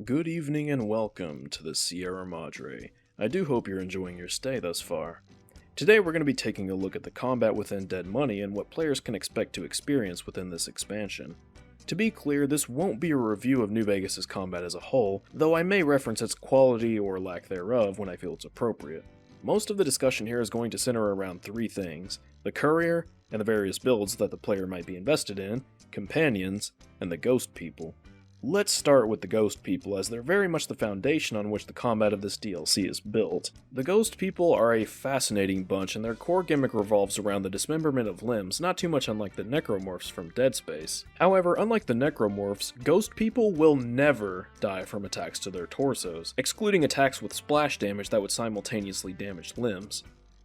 Good evening and welcome to the Sierra Madre. I do hope you're enjoying your stay thus far. Today we're going to be taking a look at the combat within Dead Money and what players can expect to experience within this expansion. To be clear, this won't be a review of New Vegas' combat as a whole, though I may reference its quality or lack thereof when I feel it's appropriate. Most of the discussion here is going to center around three things: the Courier, and the various builds that the player might be invested in, companions, and the Ghost People. Let's start with the Ghost People, as they're very much the foundation on which the combat of this DLC is built. The Ghost People are a fascinating bunch, and their core gimmick revolves around the dismemberment of limbs, not too much unlike the Necromorphs from Dead Space. However, unlike the Necromorphs, Ghost People will never die from attacks to their torsos, excluding attacks with splash damage that would simultaneously damage limbs.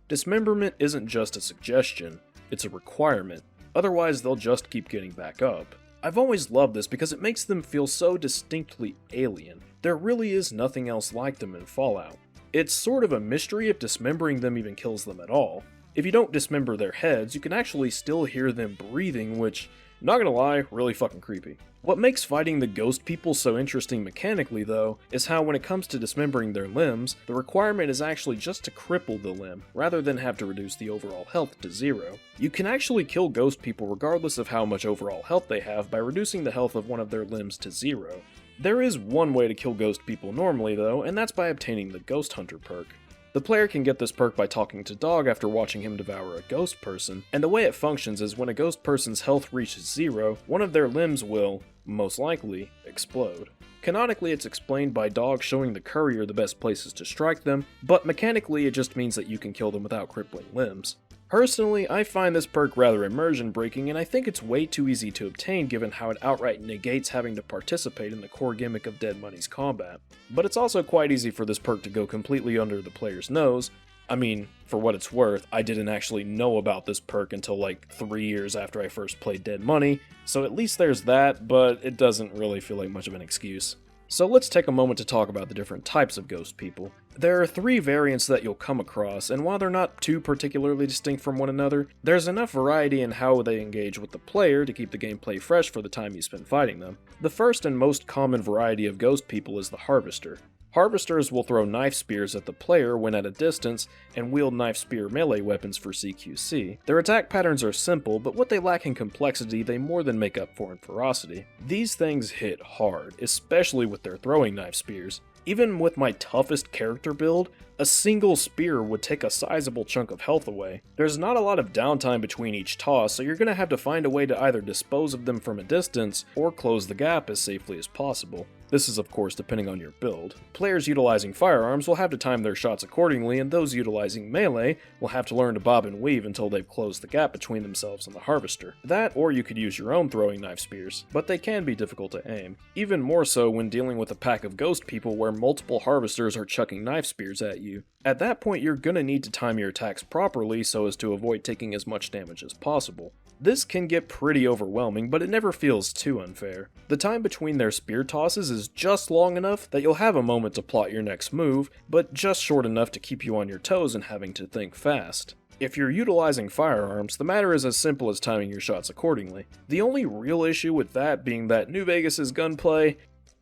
Dismemberment isn't just a suggestion, it's a requirement, otherwise they'll just keep getting back up. I've always loved this because it makes them feel so distinctly alien. There really is nothing else like them in Fallout. It's sort of a mystery if dismembering them even kills them at all. If you don't dismember their heads, you can actually still hear them breathing, which, not gonna lie, really fucking creepy. What makes fighting the Ghost People so interesting mechanically, though, is how when it comes to dismembering their limbs, the requirement is actually just to cripple the limb, rather than have to reduce the overall health to 0. You can actually kill Ghost People regardless of how much overall health they have by reducing the health of one of their limbs to 0. There is one way to kill Ghost People normally, though, and that's by obtaining the Ghost Hunter perk. The player can get this perk by talking to Dog after watching him devour a ghost person, and the way it functions is when a ghost person's health reaches 0, one of their limbs will, most likely, explode. Canonically, it's explained by Dog showing the Courier the best places to strike them, but mechanically it just means that you can kill them without crippling limbs. Personally, I find this perk rather immersion breaking, and I think it's way too easy to obtain given how it outright negates having to participate in the core gimmick of Dead Money's combat. But it's also quite easy for this perk to go completely under the player's nose. I mean, for what it's worth, I didn't actually know about this perk until like 3 years after I first played Dead Money, so at least there's that, but it doesn't really feel like much of an excuse. So let's take a moment to talk about the different types of Ghost People. There are 3 variants that you'll come across, and while they're not too particularly distinct from one another, there's enough variety in how they engage with the player to keep the gameplay fresh for the time you spend fighting them. The first and most common variety of Ghost People is the Harvester. Harvesters will throw knife spears at the player when at a distance, and wield knife spear melee weapons for CQC. Their attack patterns are simple, but what they lack in complexity they more than make up for in ferocity. These things hit hard, especially with their throwing knife spears. Even with my toughest character build, a single spear would take a sizable chunk of health away. There's not a lot of downtime between each toss, so you're going to have to find a way to either dispose of them from a distance, or close the gap as safely as possible. This is of course depending on your build. Players utilizing firearms will have to time their shots accordingly, and those utilizing melee will have to learn to bob and weave until they've closed the gap between themselves and the Harvester. That, or you could use your own throwing knife spears, but they can be difficult to aim. Even more so when dealing with a pack of Ghost People where multiple Harvesters are chucking knife spears at you. At that point you're gonna need to time your attacks properly so as to avoid taking as much damage as possible. This can get pretty overwhelming, but it never feels too unfair. The time between their spear tosses is just long enough that you'll have a moment to plot your next move, but just short enough to keep you on your toes and having to think fast. If you're utilizing firearms, the matter is as simple as timing your shots accordingly. The only real issue with that being that New Vegas' gunplay,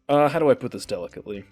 how do I put this delicately?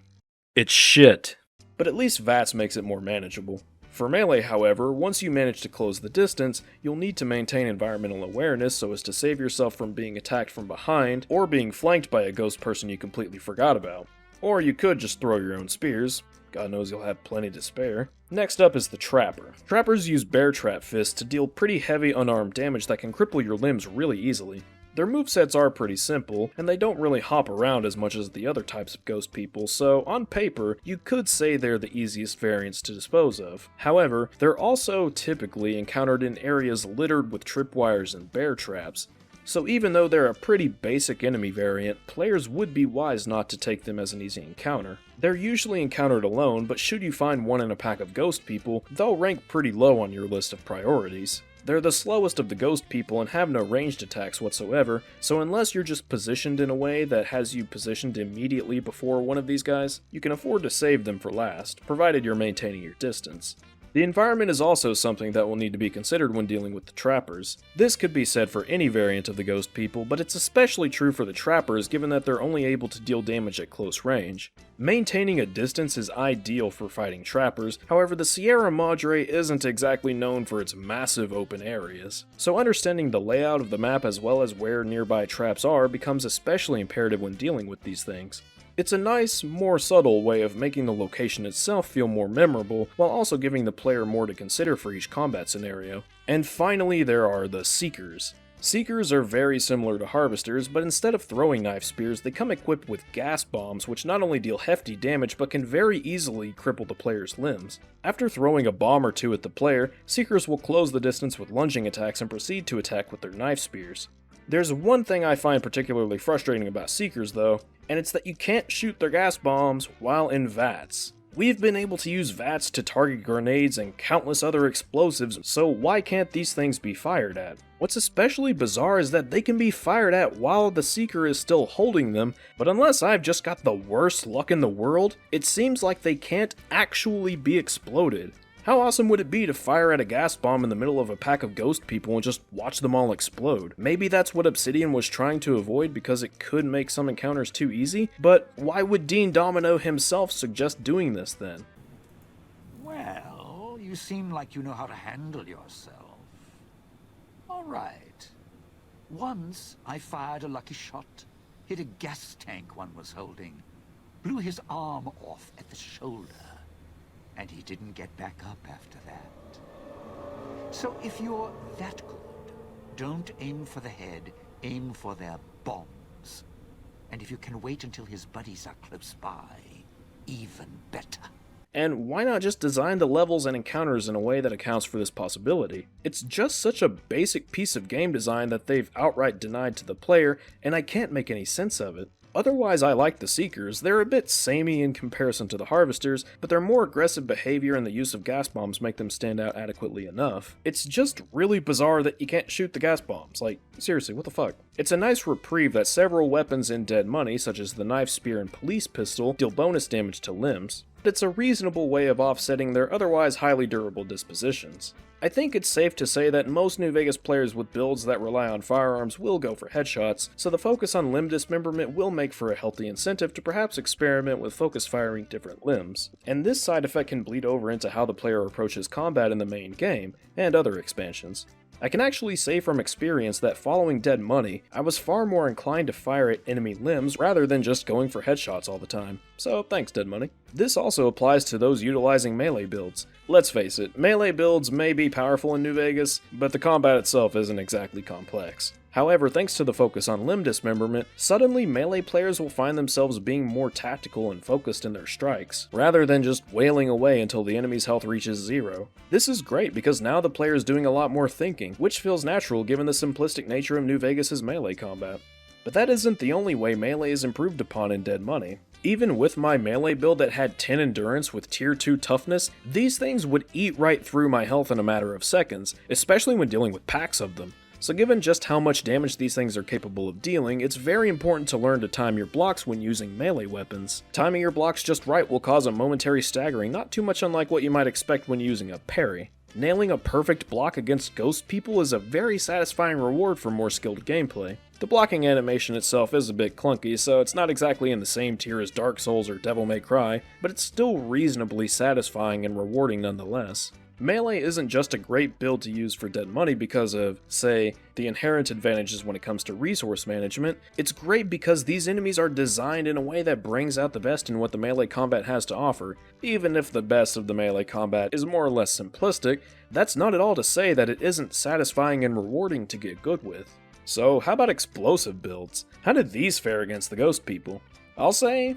It's shit. But at least VATS makes it more manageable. For melee, however, once you manage to close the distance, you'll need to maintain environmental awareness so as to save yourself from being attacked from behind, or being flanked by a ghost person you completely forgot about. Or you could just throw your own spears. God knows you'll have plenty to spare. Next up is the Trapper. Trappers use bear trap fists to deal pretty heavy unarmed damage that can cripple your limbs really easily. Their movesets are pretty simple, and they don't really hop around as much as the other types of Ghost People, so on paper, you could say they're the easiest variants to dispose of. However, they're also typically encountered in areas littered with tripwires and bear traps, so even though they're a pretty basic enemy variant, players would be wise not to take them as an easy encounter. They're usually encountered alone, but should you find one in a pack of Ghost People, they'll rank pretty low on your list of priorities. They're the slowest of the Ghost People and have no ranged attacks whatsoever, so unless you're just positioned in a way that has you positioned immediately before one of these guys, you can afford to save them for last, provided you're maintaining your distance. The environment is also something that will need to be considered when dealing with the trappers. This could be said for any variant of the ghost people, but it's especially true for the trappers given that they're only able to deal damage at close range. Maintaining a distance is ideal for fighting trappers, however the Sierra Madre isn't exactly known for its massive open areas. So understanding the layout of the map as well as where nearby traps are becomes especially imperative when dealing with these things. It's a nice, more subtle way of making the location itself feel more memorable, while also giving the player more to consider for each combat scenario. And finally, there are the Seekers. Seekers are very similar to Harvesters, but instead of throwing knife spears, they come equipped with gas bombs, which not only deal hefty damage, but can very easily cripple the player's limbs. After throwing a bomb or two at the player, Seekers will close the distance with lunging attacks and proceed to attack with their knife spears. There's one thing I find particularly frustrating about Seekers though, and it's that you can't shoot their gas bombs while in VATS. We've been able to use VATS to target grenades and countless other explosives, so why can't these things be fired at? What's especially bizarre is that they can be fired at while the Seeker is still holding them, but unless I've just got the worst luck in the world, it seems like they can't actually be exploded. How awesome would it be to fire at a gas bomb in the middle of a pack of ghost people and just watch them all explode? Maybe that's what Obsidian was trying to avoid because it could make some encounters too easy, but why would Dean Domino himself suggest doing this then? Well, you seem like you know how to handle yourself. All right. Once I fired a lucky shot, hit a gas tank one was holding, blew his arm off at the shoulder. And he didn't get back up after that. So if you're that good, don't aim for the head, aim for their bombs. And if you can wait until his buddies are close by, even better. And why not just design the levels and encounters in a way that accounts for this possibility? It's just such a basic piece of game design that they've outright denied to the player, and I can't make any sense of it. Otherwise, I like the Seekers. They're a bit samey in comparison to the Harvesters, but their more aggressive behavior and the use of gas bombs make them stand out adequately enough. It's just really bizarre that you can't shoot the gas bombs. Like, seriously, what the fuck? It's a nice reprieve that several weapons in Dead Money, such as the knife spear and police pistol, deal bonus damage to limbs, but it's a reasonable way of offsetting their otherwise highly durable dispositions. I think it's safe to say that most New Vegas players with builds that rely on firearms will go for headshots, so the focus on limb dismemberment will make for a healthy incentive to perhaps experiment with focus firing different limbs. And this side effect can bleed over into how the player approaches combat in the main game, and other expansions. I can actually say from experience that following Dead Money, I was far more inclined to fire at enemy limbs rather than just going for headshots all the time. So thanks, Dead Money. This also applies to those utilizing melee builds. Let's face it, melee builds may be powerful in New Vegas, but the combat itself isn't exactly complex. However, thanks to the focus on limb dismemberment, suddenly melee players will find themselves being more tactical and focused in their strikes, rather than just wailing away until the enemy's health reaches 0. This is great because now the player is doing a lot more thinking, which feels natural given the simplistic nature of New Vegas' melee combat. But that isn't the only way melee is improved upon in Dead Money. Even with my melee build that had 10 endurance with tier 2 toughness, these things would eat right through my health in a matter of seconds, especially when dealing with packs of them. So given just how much damage these things are capable of dealing, it's very important to learn to time your blocks when using melee weapons. Timing your blocks just right will cause a momentary staggering, not too much unlike what you might expect when using a parry. Nailing a perfect block against ghost people is a very satisfying reward for more skilled gameplay. The blocking animation itself is a bit clunky, so it's not exactly in the same tier as Dark Souls or Devil May Cry, but it's still reasonably satisfying and rewarding nonetheless. Melee isn't just a great build to use for Dead Money because of, say, the inherent advantages when it comes to resource management. It's great because these enemies are designed in a way that brings out the best in what the melee combat has to offer. Even if the best of the melee combat is more or less simplistic, that's not at all to say that it isn't satisfying and rewarding to get good with. So how about explosive builds? How did these fare against the ghost people? I'll say,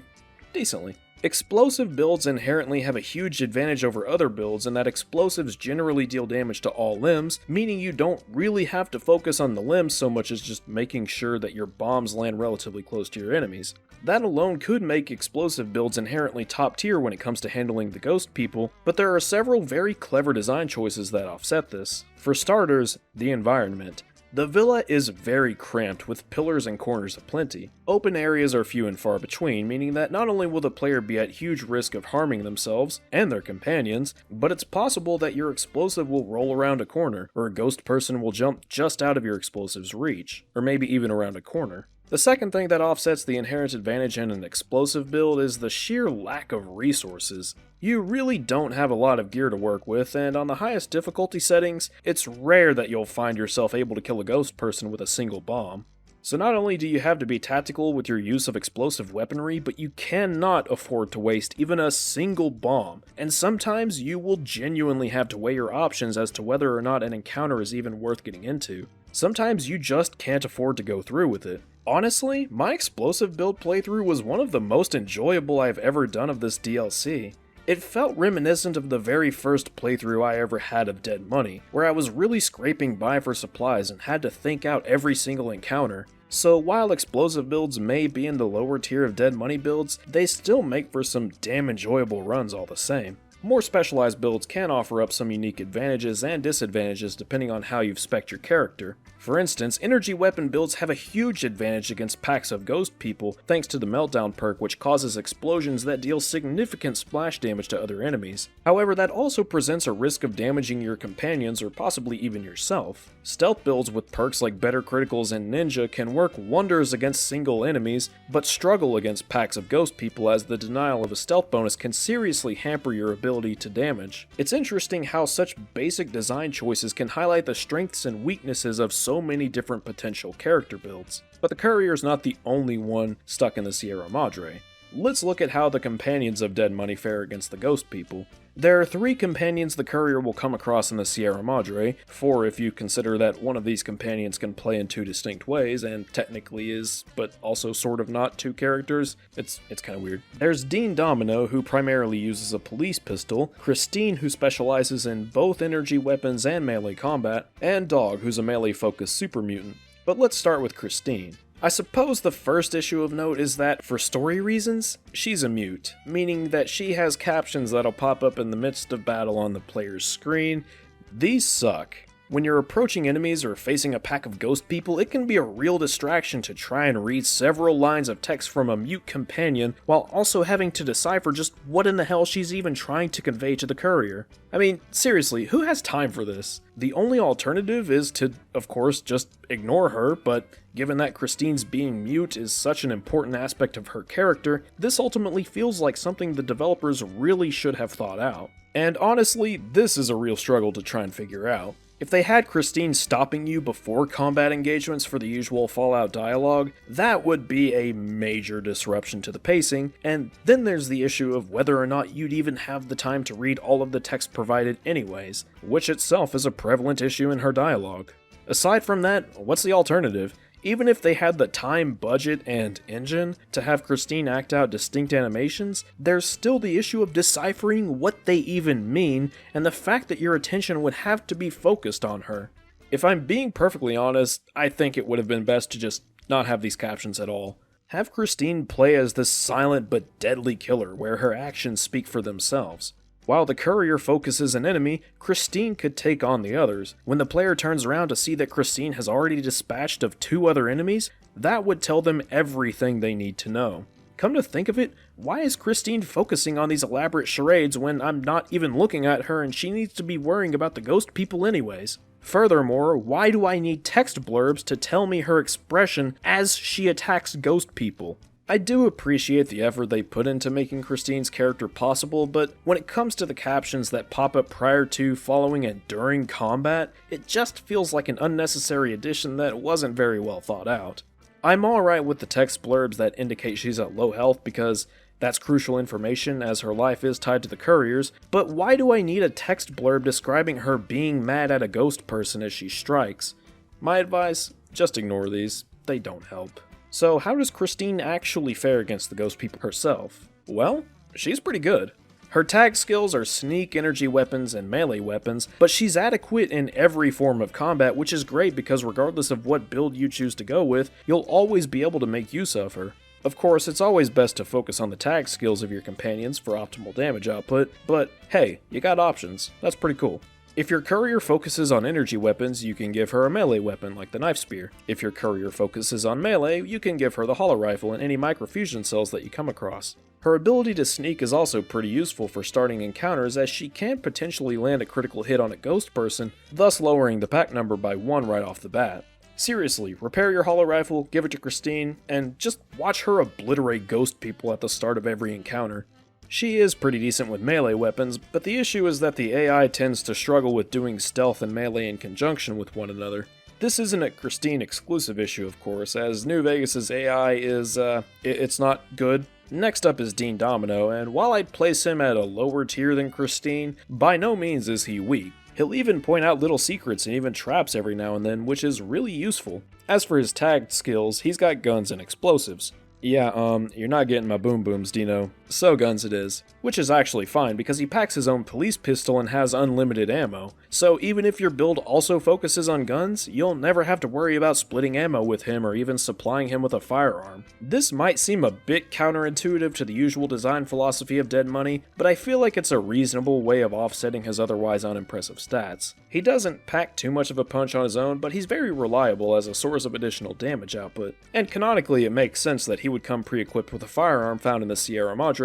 decently. Explosive builds inherently have a huge advantage over other builds in that explosives generally deal damage to all limbs, meaning you don't really have to focus on the limbs so much as just making sure that your bombs land relatively close to your enemies. That alone could make explosive builds inherently top tier when it comes to handling the ghost people, but there are several very clever design choices that offset this. For starters, the environment. The villa is very cramped with pillars and corners aplenty. Open areas are few and far between, meaning that not only will the player be at huge risk of harming themselves and their companions, but it's possible that your explosive will roll around a corner, or a ghost person will jump just out of your explosive's reach, or maybe even around a corner. The second thing that offsets the inherent advantage in an explosive build is the sheer lack of resources. You really don't have a lot of gear to work with, and on the highest difficulty settings, it's rare that you'll find yourself able to kill a ghost person with a single bomb. So not only do you have to be tactical with your use of explosive weaponry, but you cannot afford to waste even a single bomb, and sometimes you will genuinely have to weigh your options as to whether or not an encounter is even worth getting into. Sometimes you just can't afford to go through with it. Honestly, my explosive build playthrough was one of the most enjoyable I've ever done of this DLC. It felt reminiscent of the very first playthrough I ever had of Dead Money, where I was really scraping by for supplies and had to think out every single encounter. So while explosive builds may be in the lower tier of Dead Money builds, they still make for some damn enjoyable runs all the same. More specialized builds can offer up some unique advantages and disadvantages depending on how you've spec'd your character. For instance, energy weapon builds have a huge advantage against packs of ghost people thanks to the meltdown perk, which causes explosions that deal significant splash damage to other enemies. However, that also presents a risk of damaging your companions or possibly even yourself. Stealth builds with perks like better criticals and ninja can work wonders against single enemies, but struggle against packs of ghost people as the denial of a stealth bonus can seriously hamper your ability to damage. It's interesting how such basic design choices can highlight the strengths and weaknesses of so many different potential character builds. But the Courier's not the only one stuck in the Sierra Madre. Let's look at how the companions of Dead Money fare against the ghost people. There are 3 companions the Courier will come across in the Sierra Madre, 4 if you consider that one of these companions can play in 2 distinct ways, and technically is, but also sort of not 2 characters. It's kind of weird. There's Dean Domino, who primarily uses a police pistol, Christine, who specializes in both energy weapons and melee combat, and Dog, who's a melee-focused super mutant. But let's start with Christine. I suppose the first issue of note is that, for story reasons, she's a mute, meaning that she has captions that'll pop up in the midst of battle on the player's screen. These suck. When you're approaching enemies or facing a pack of ghost people, it can be a real distraction to try and read several lines of text from a mute companion while also having to decipher just what in the hell she's even trying to convey to the Courier. I mean, seriously, who has time for this? The only alternative is to, of course, just ignore her, but given that Christine's being mute is such an important aspect of her character, this ultimately feels like something the developers really should have thought out. And honestly, this is a real struggle to try and figure out. If they had Christine stopping you before combat engagements for the usual Fallout dialogue, that would be a major disruption to the pacing, and then there's the issue of whether or not you'd even have the time to read all of the text provided anyways, which itself is a prevalent issue in her dialogue. Aside from that, what's the alternative? Even if they had the time, budget, and engine to have Christine act out distinct animations, there's still the issue of deciphering what they even mean, and the fact that your attention would have to be focused on her. If I'm being perfectly honest, I think it would have been best to just not have these captions at all. Have Christine play as this silent but deadly killer, where her actions speak for themselves. While the Courier focuses an enemy, Christine could take on the others. When the player turns around to see that Christine has already dispatched of 2 other enemies, that would tell them everything they need to know. Come to think of it, why is Christine focusing on these elaborate charades when I'm not even looking at her and she needs to be worrying about the ghost people anyways? Furthermore, why do I need text blurbs to tell me her expression as she attacks ghost people? I do appreciate the effort they put into making Christine's character possible, but when it comes to the captions that pop up prior to, following, and during combat, it just feels like an unnecessary addition that wasn't very well thought out. I'm alright with the text blurbs that indicate she's at low health because that's crucial information as her life is tied to the Courier's, but why do I need a text blurb describing her being mad at a ghost person as she strikes? My advice, just ignore these, they don't help. So how does Christine actually fare against the ghost people herself? Well, she's pretty good. Her tag skills are sneak, energy weapons, and melee weapons, but she's adequate in every form of combat, which is great because regardless of what build you choose to go with, you'll always be able to make use of her. Of course, it's always best to focus on the tag skills of your companions for optimal damage output, but hey, you got options. That's pretty cool. If your courier focuses on energy weapons, you can give her a melee weapon like the knife spear. If your courier focuses on melee, you can give her the hollow rifle and any microfusion cells that you come across. Her ability to sneak is also pretty useful for starting encounters, as she can potentially land a critical hit on a ghost person, thus lowering the pack number by 1 right off the bat. Seriously, repair your hollow rifle, give it to Christine, and just watch her obliterate ghost people at the start of every encounter. She is pretty decent with melee weapons, but the issue is that the AI tends to struggle with doing stealth and melee in conjunction with one another. This isn't a Christine exclusive issue, of course, as New Vegas' AI is, it's not good. Next up is Dean Domino, and while I'd place him at a lower tier than Christine, by no means is he weak. He'll even point out little secrets and even traps every now and then, which is really useful. As for his tagged skills, he's got guns and explosives. Yeah, you're not getting my boom booms, Dino. So guns it is. Which is actually fine, because he packs his own police pistol and has unlimited ammo. So even if your build also focuses on guns, you'll never have to worry about splitting ammo with him or even supplying him with a firearm. This might seem a bit counterintuitive to the usual design philosophy of Dead Money, but I feel like it's a reasonable way of offsetting his otherwise unimpressive stats. He doesn't pack too much of a punch on his own, but he's very reliable as a source of additional damage output. And canonically, it makes sense that he would come pre-equipped with a firearm found in the Sierra Madre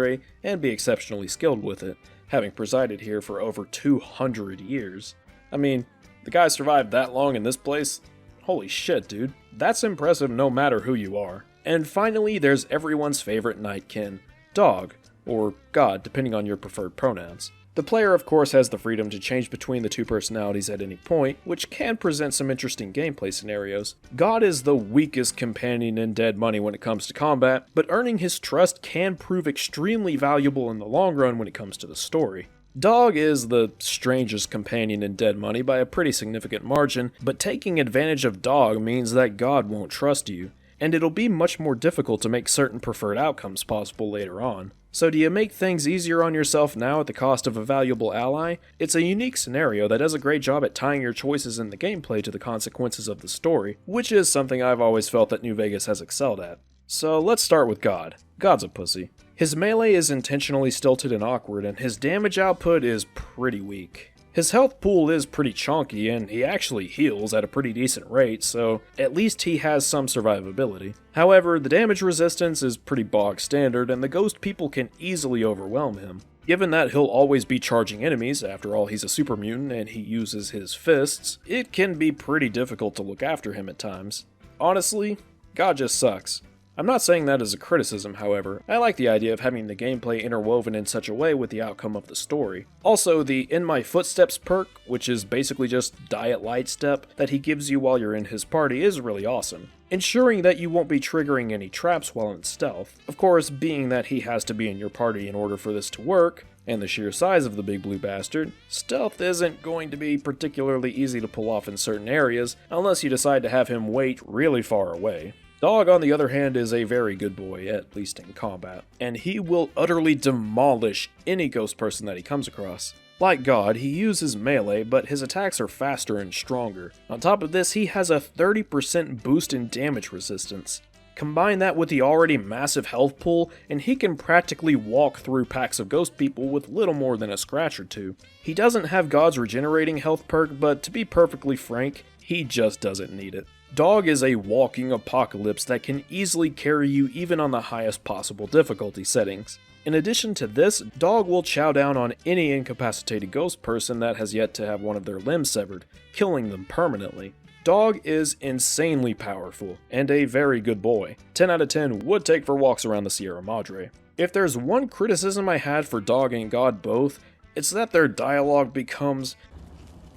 and be exceptionally skilled with it, having presided here for over 200 years. I mean, the guy survived that long in this place? Holy shit, dude. That's impressive no matter who you are. And finally, there's everyone's favorite Nightkin, Dog, or God, depending on your preferred pronouns. The player, of course, has the freedom to change between the two personalities at any point, which can present some interesting gameplay scenarios. God is the weakest companion in Dead Money when it comes to combat, but earning his trust can prove extremely valuable in the long run when it comes to the story. Dog is the strangest companion in Dead Money by a pretty significant margin, but taking advantage of Dog means that God won't trust you, and it'll be much more difficult to make certain preferred outcomes possible later on. So do you make things easier on yourself now at the cost of a valuable ally? It's a unique scenario that does a great job at tying your choices in the gameplay to the consequences of the story, which is something I've always felt that New Vegas has excelled at. So let's start with God. God's a pussy. His melee is intentionally stilted and awkward, and his damage output is pretty weak. His health pool is pretty chonky, and he actually heals at a pretty decent rate, so at least he has some survivability. However, the damage resistance is pretty bog standard, and the ghost people can easily overwhelm him. Given that he'll always be charging enemies, after all he's a super mutant and he uses his fists, it can be pretty difficult to look after him at times. Honestly, God just sucks. I'm not saying that as a criticism, however. I like the idea of having the gameplay interwoven in such a way with the outcome of the story. Also, the In My Footsteps perk, which is basically just Diet Light Step, that he gives you while you're in his party is really awesome, ensuring that you won't be triggering any traps while in stealth. Of course, being that he has to be in your party in order for this to work, and the sheer size of the big blue bastard, stealth isn't going to be particularly easy to pull off in certain areas unless you decide to have him wait really far away. Dog, on the other hand, is a very good boy, at least in combat, and he will utterly demolish any ghost person that he comes across. Like God, he uses melee, but his attacks are faster and stronger. On top of this, he has a 30% boost in damage resistance. Combine that with the already massive health pool, and he can practically walk through packs of ghost people with little more than a scratch or two. He doesn't have God's regenerating health perk, but to be perfectly frank, he just doesn't need it. Dog is a walking apocalypse that can easily carry you even on the highest possible difficulty settings. In addition to this, Dog will chow down on any incapacitated ghost person that has yet to have one of their limbs severed, killing them permanently. Dog is insanely powerful, and a very good boy. 10 out of 10 would take for walks around the Sierra Madre. If there's one criticism I had for Dog and God both, it's that their dialogue becomes,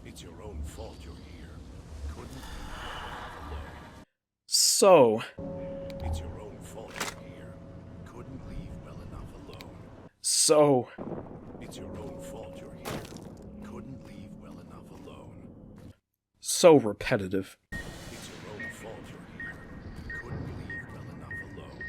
"It's your own fault you're here. Couldn't so It's your own fault you're here. Couldn't leave well enough alone. so It's your own fault you're here. Couldn't leave well enough alone. so repetitive. It's your own fault you're here. Couldn't leave well enough alone.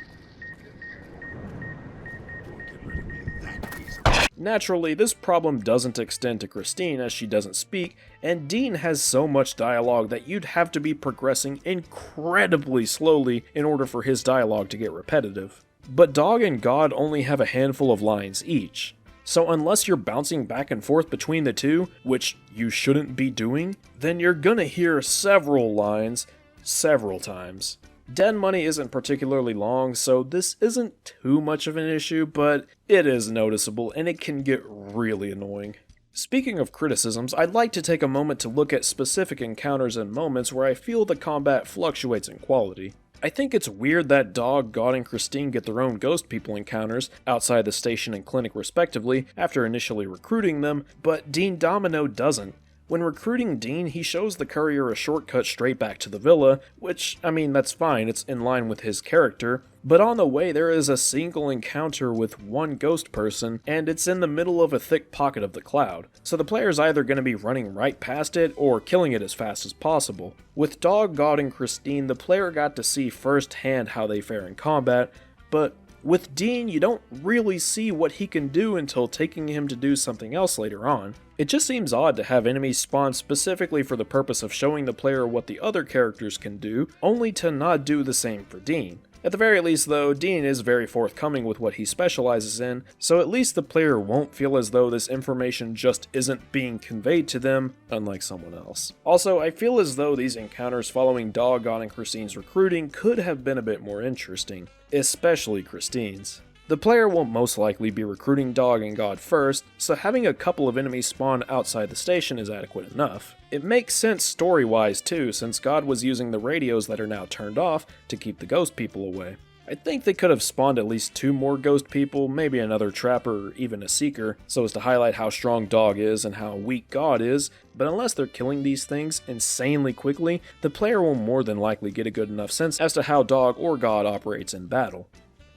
Don't get rid of me that easily." Naturally, this problem doesn't extend to Christine as she doesn't speak, and Dean has so much dialogue that you'd have to be progressing incredibly slowly in order for his dialogue to get repetitive. But Dog and God only have a handful of lines each. So unless you're bouncing back and forth between the two, which you shouldn't be doing, then you're gonna hear several lines several times. Dead Money isn't particularly long, so this isn't too much of an issue, but it is noticeable and it can get really annoying. Speaking of criticisms, I'd like to take a moment to look at specific encounters and moments where I feel the combat fluctuates in quality. I think it's weird that Dog, God, and Christine get their own ghost people encounters outside the station and clinic respectively after initially recruiting them, but Dean Domino doesn't. When recruiting Dean, he shows the courier a shortcut straight back to the villa, which, I mean, that's fine, it's in line with his character, but on the way there is a single encounter with one ghost person, and it's in the middle of a thick pocket of the cloud, so the player's either going to be running right past it or killing it as fast as possible. With Dog, God, and Christine, the player got to see firsthand how they fare in combat, but with Dean, you don't really see what he can do until taking him to do something else later on. It just seems odd to have enemies spawn specifically for the purpose of showing the player what the other characters can do, only to not do the same for Dean. At the very least though, Dean is very forthcoming with what he specializes in, so at least the player won't feel as though this information just isn't being conveyed to them, unlike someone else. Also, I feel as though these encounters following Dog, God, and Christine's recruiting could have been a bit more interesting, especially Christine's. The player will most likely be recruiting Dog and God first, so having a couple of enemies spawn outside the station is adequate enough. It makes sense story-wise too, since God was using the radios that are now turned off to keep the ghost people away. I think they could have spawned at least 2 more ghost people, maybe another trapper or even a seeker, so as to highlight how strong Dog is and how weak God is, but unless they're killing these things insanely quickly, the player will more than likely get a good enough sense as to how Dog or God operates in battle.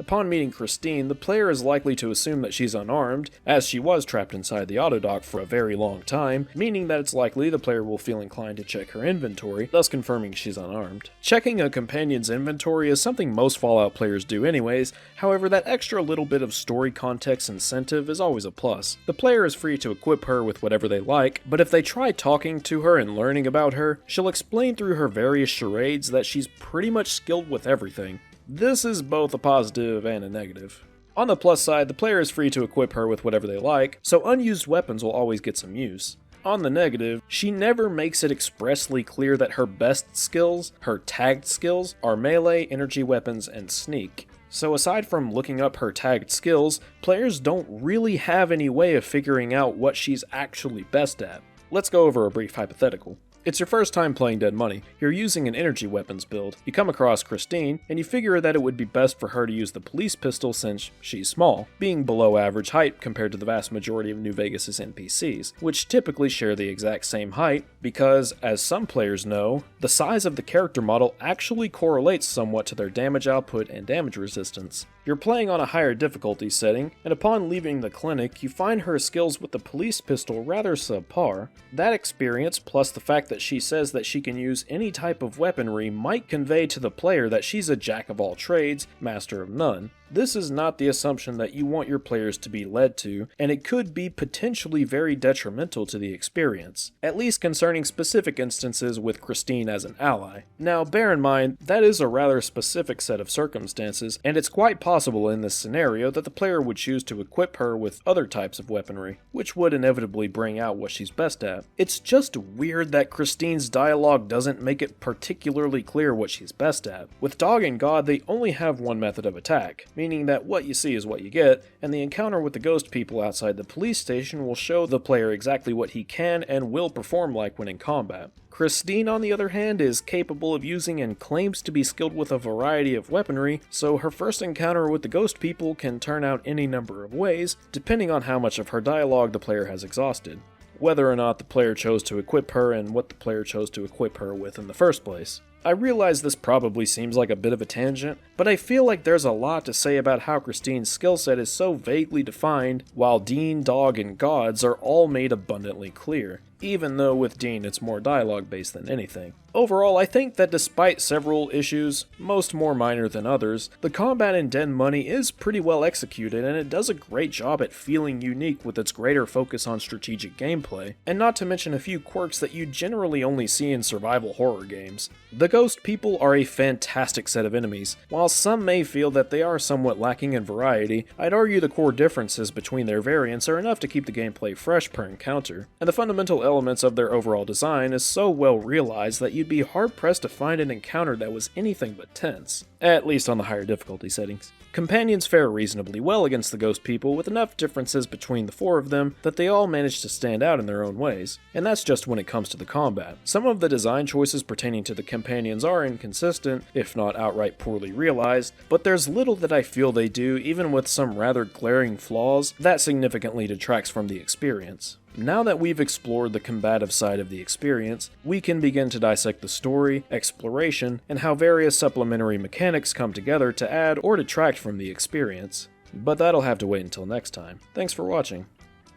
Upon meeting Christine, the player is likely to assume that she's unarmed, as she was trapped inside the autodock for a very long time, meaning that it's likely the player will feel inclined to check her inventory, thus confirming she's unarmed. Checking a companion's inventory is something most Fallout players do anyways, however that extra little bit of story context incentive is always a plus. The player is free to equip her with whatever they like, but if they try talking to her and learning about her, she'll explain through her various charades that she's pretty much skilled with everything. This is both a positive and a negative. On the plus side, the player is free to equip her with whatever they like, so unused weapons will always get some use. On the negative, she never makes it expressly clear that her best skills, her tagged skills, are melee, energy weapons, and sneak. So aside from looking up her tagged skills, players don't really have any way of figuring out what she's actually best at. Let's go over a brief hypothetical. It's your first time playing Dead Money, you're using an energy weapons build, you come across Christine, and you figure that it would be best for her to use the police pistol since she's small, being below average height compared to the vast majority of New Vegas' NPCs, which typically share the exact same height, because, as some players know, the size of the character model actually correlates somewhat to their damage output and damage resistance. You're playing on a higher difficulty setting, and upon leaving the clinic, you find her skills with the police pistol rather subpar. That experience, plus the fact that she says that she can use any type of weaponry, might convey to the player that she's a jack of all trades, master of none. This is not the assumption that you want your players to be led to, and it could be potentially very detrimental to the experience, at least concerning specific instances with Christine as an ally. Now, bear in mind, that is a rather specific set of circumstances, and it's quite possible in this scenario that the player would choose to equip her with other types of weaponry, which would inevitably bring out what she's best at. It's just weird that Christine's dialogue doesn't make it particularly clear what she's best at. With Dog and God, they only have one method of attack, meaning that what you see is what you get, and the encounter with the ghost people outside the police station will show the player exactly what he can and will perform like when in combat. Christine, on the other hand, is capable of using and claims to be skilled with a variety of weaponry, so her first encounter with the ghost people can turn out any number of ways, depending on how much of her dialogue the player has exhausted, whether or not the player chose to equip her and what the player chose to equip her with in the first place. I realize this probably seems like a bit of a tangent, but I feel like there's a lot to say about how Christine's skill set is so vaguely defined, while Dean, Dog, and God's are all made abundantly clear. even though with Dean it's more dialogue based than anything. Overall, I think that despite several issues, most more minor than others, the combat in Dead Money is pretty well executed and it does a great job at feeling unique with its greater focus on strategic gameplay, and not to mention a few quirks that you generally only see in survival horror games. The Ghost People are a fantastic set of enemies. While some may feel that they are somewhat lacking in variety, I'd argue the core differences between their variants are enough to keep the gameplay fresh per encounter, and the fundamental elements of their overall design is so well realized that you'd be hard-pressed to find an encounter that was anything but tense, at least on the higher difficulty settings. Companions fare reasonably well against the Ghost People, with enough differences between the four of them that they all manage to stand out in their own ways, and that's just when it comes to the combat. Some of the design choices pertaining to the companions are inconsistent, if not outright poorly realized, but there's little that I feel they do, even with some rather glaring flaws, that significantly detracts from the experience. Now that we've explored the combative side of the experience, we can begin to dissect the story, exploration, and how various supplementary mechanics come together to add or detract from the experience. But that'll have to wait until next time. Thanks for watching.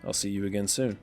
I'll see you again soon.